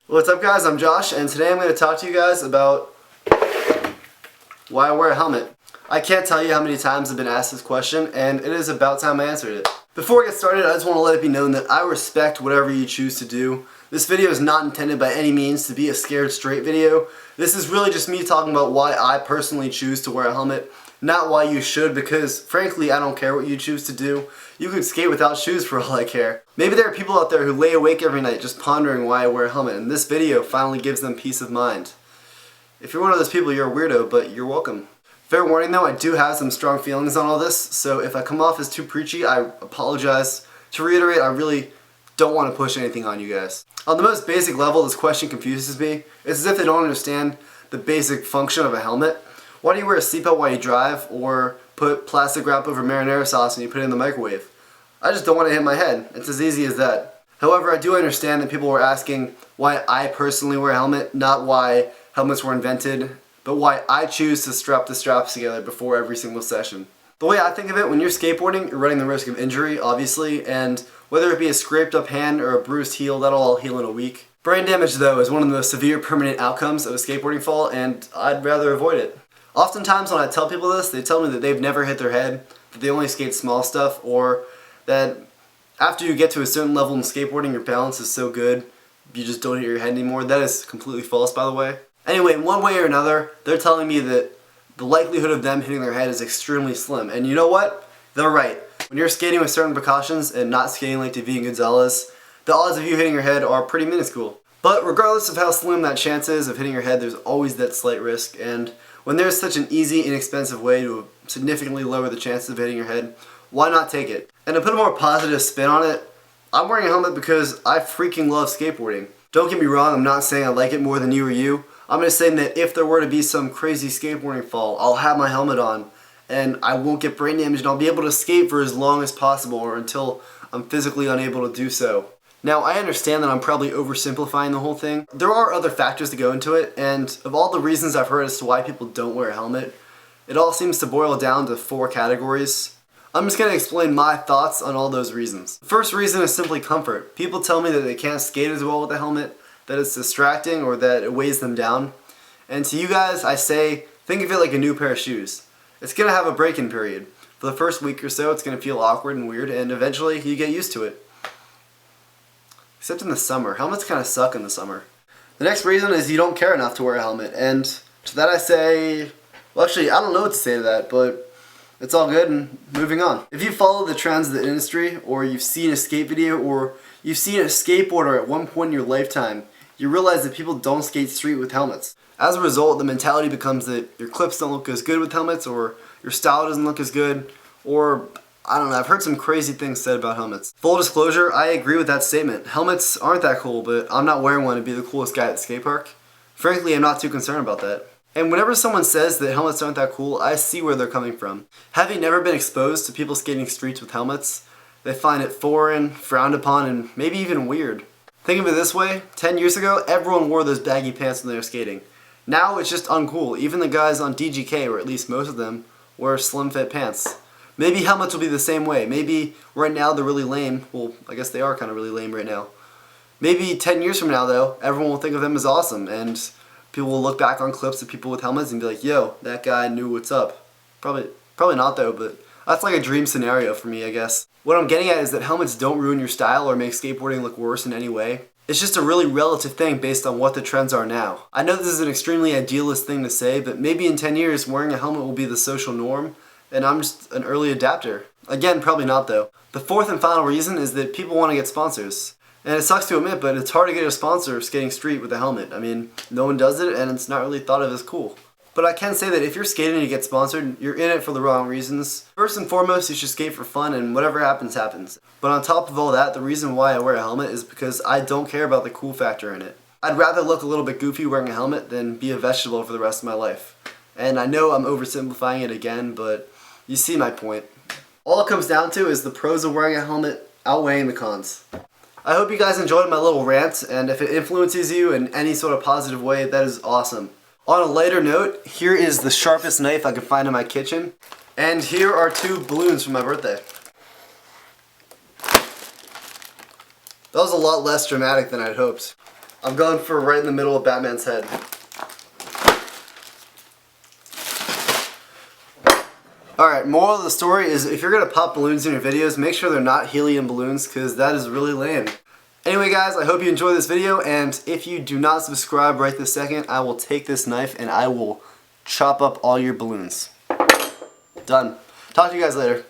What's up guys, I'm Josh and today I'm going to talk to you guys about why I wear a helmet. I can't tell you how many times I've been asked this question and it is about time I answered it. Before I get started, I just want to let it be known that I respect whatever you choose to do. This video is not intended by any means to be a scared straight video. This is really just me talking about why I personally choose to wear a helmet, not why you should, because frankly I don't care what you choose to do. You could skate without shoes for all I care. Maybe there are people out there who lay awake every night just pondering why I wear a helmet, and this video finally gives them peace of mind. If you're one of those people, you're a weirdo, but you're welcome. Fair warning though, I do have some strong feelings on all this, so if I come off as too preachy, I apologize. To reiterate, I really don't want to push anything on you guys. On the most basic level, this question confuses me. It's as if they don't understand the basic function of a helmet. Why do you wear a seatbelt while you drive, or put plastic wrap over marinara sauce and you put it in the microwave? I just don't want to hit my head. It's as easy as that. However, I do understand that people were asking why I personally wear a helmet, not why helmets were invented, but why I choose to strap the straps together before every single session. The way I think of it, when you're skateboarding, you're running the risk of injury, obviously, and whether it be a scraped up hand or a bruised heel, that'll all heal in a week. Brain damage, though, is one of the most severe permanent outcomes of a skateboarding fall, and I'd rather avoid it. Oftentimes when I tell people this, they tell me that they've never hit their head, that they only skate small stuff, or that after you get to a certain level in skateboarding, your balance is so good, you just don't hit your head anymore. That is completely false, by the way. Anyway, in one way or another, they're telling me that the likelihood of them hitting their head is extremely slim. And you know what? They're right. When you're skating with certain precautions and not skating like David Gonzalez, the odds of you hitting your head are pretty minuscule. But regardless of how slim that chance is of hitting your head, there's always that slight risk. And when there's such an easy, inexpensive way to significantly lower the chances of hitting your head, why not take it? And to put a more positive spin on it, I'm wearing a helmet because I freaking love skateboarding. Don't get me wrong, I'm not saying I like it more than you or you. I'm just saying that if there were to be some crazy skateboarding fall, I'll have my helmet on and I won't get brain damage and I'll be able to skate for as long as possible or until I'm physically unable to do so. Now, I understand that I'm probably oversimplifying the whole thing. There are other factors to go into it, and of all the reasons I've heard as to why people don't wear a helmet, it all seems to boil down to 4 categories. I'm just going to explain my thoughts on all those reasons. The first reason is simply comfort. People tell me that they can't skate as well with a helmet, that it's distracting, or that it weighs them down. And to you guys, I say, think of it like a new pair of shoes. It's going to have a break-in period. For the first week or so, it's going to feel awkward and weird, and eventually you get used to it. Except in the summer. Helmets kind of suck in the summer. The next reason is you don't care enough to wear a helmet, and to that I say, well actually I don't know what to say to that, but it's all good and moving on. If you follow the trends of the industry, or you've seen a skate video, or you've seen a skateboarder at one point in your lifetime, you realize that people don't skate street with helmets. As a result, the mentality becomes that your clips don't look as good with helmets, or your style doesn't look as good, or I don't know, I've heard some crazy things said about helmets. Full disclosure, I agree with that statement. Helmets aren't that cool, but I'm not wearing one to be the coolest guy at the skate park. Frankly, I'm not too concerned about that. And whenever someone says that helmets aren't that cool, I see where they're coming from. Having never been exposed to people skating streets with helmets, they find it foreign, frowned upon, and maybe even weird. Think of it this way, 10 years ago, everyone wore those baggy pants when they were skating. Now it's just uncool. Even the guys on DGK, or at least most of them, wear slim fit pants. Maybe helmets will be the same way. Maybe right now they're really lame. Well, I guess they are kind of really lame right now. Maybe 10 years from now though, everyone will think of them as awesome and people will look back on clips of people with helmets and be like, yo, that guy knew what's up. Probably not though, but that's like a dream scenario for me, I guess. What I'm getting at is that helmets don't ruin your style or make skateboarding look worse in any way. It's just a really relative thing based on what the trends are now. I know this is an extremely idealist thing to say, but maybe in 10 years wearing a helmet will be the social norm and I'm just an early adapter. Again, probably not though. The fourth and final reason is that people want to get sponsors. And it sucks to admit, but it's hard to get a sponsor skating street with a helmet. I mean, no one does it and it's not really thought of as cool. But I can say that if you're skating to get sponsored, you're in it for the wrong reasons. First and foremost, you should skate for fun and whatever happens, happens. But on top of all that, the reason why I wear a helmet is because I don't care about the cool factor in it. I'd rather look a little bit goofy wearing a helmet than be a vegetable for the rest of my life. And I know I'm oversimplifying it again, but you see my point. All it comes down to is the pros of wearing a helmet outweighing the cons. I hope you guys enjoyed my little rant, and if it influences you in any sort of positive way, that is awesome. On a lighter note, here is the sharpest knife I could find in my kitchen, and here are 2 balloons for my birthday. That was a lot less dramatic than I'd hoped. I'm going for right in the middle of Batman's head. Alright, moral of the story is if you're going to pop balloons in your videos, make sure they're not helium balloons because that is really lame. Anyway guys, I hope you enjoyed this video, and if you do not subscribe right this second, I will take this knife and I will chop up all your balloons. Done. Talk to you guys later.